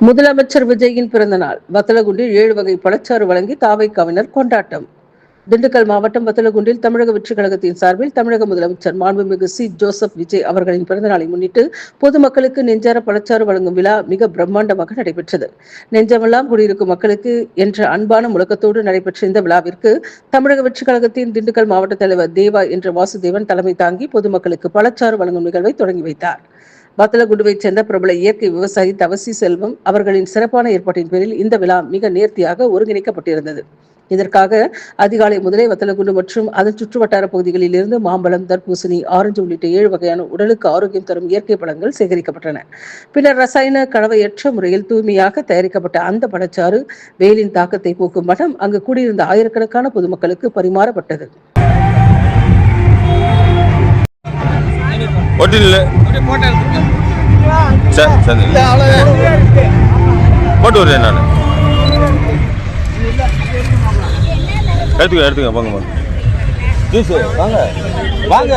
முதலமைச்சர் விஜயின் பிறந்தநாள் வத்தலகுண்டில் 7 வகை பழச்சாறு வழங்கி தாவைக்காவினர் கொண்டாட்டம். திண்டுக்கல் மாவட்டம் வத்தலகுண்டில் தமிழக வெற்றிக் கழகத்தின் சார்பில் தமிழக முதலமைச்சர் மாண்புமிகு சி. ஜோசப் விஜய் அவர்களின் பிறந்தநாளை முன்னிட்டு பொதுமக்களுக்கு நெஞ்சார பழச்சாறு வழங்கும் விழா மிக பிரம்மாண்டமாக நடைபெற்றது. நெஞ்சமெல்லாம் குடியிருக்கும் மக்களுக்கு என்ற அன்பான முழக்கத்தோடு நடைபெற்ற இந்த விழாவிற்கு தமிழக வெற்றிக் கழகத்தின் திண்டுக்கல் மாவட்ட தலைவர் தேவா என்ற வாசுதேவன் தலைமை தாங்கி பொதுமக்களுக்கு பழச்சாறு வழங்கும் நிகழ்வை தொடங்கி வைத்தார். வத்தலகுண்டுவைச் சேர்ந்த பிரபல இயற்கை விவசாயி தவசி செல்வம் அவர்களின் சிறப்பான ஏற்பாட்டின் பேரில் இந்த விழா மிக நேர்த்தியாக ஒருங்கிணைக்கப்பட்டிருந்தது. இதற்காக அதிகாலை முதலே வத்தலகுண்டு மற்றும் அதன் சுற்றுவட்டார பகுதிகளில் இருந்து மாம்பழம், தர்பூசணி, ஆரஞ்சு உள்ளிட்ட 7 வகையான உடலுக்கு ஆரோக்கியம் தரும் இயற்கை பழங்கள் சேகரிக்கப்பட்டன. பின்னர் ரசாயன கலவையற்ற முறையில் தூய்மையாக தயாரிக்கப்பட்ட அந்த பழச்சாறு வெயிலின் தாக்கத்தை போக்கும் வண்ணம் அங்கு கூடியிருந்த ஆயிரக்கணக்கான பொதுமக்களுக்கு பரிமாறப்பட்டது. போட்டு வரேன் நான் எடுத்துக்க வாங்க ஜூஸ் வாங்க வாங்க.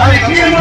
அரசியல்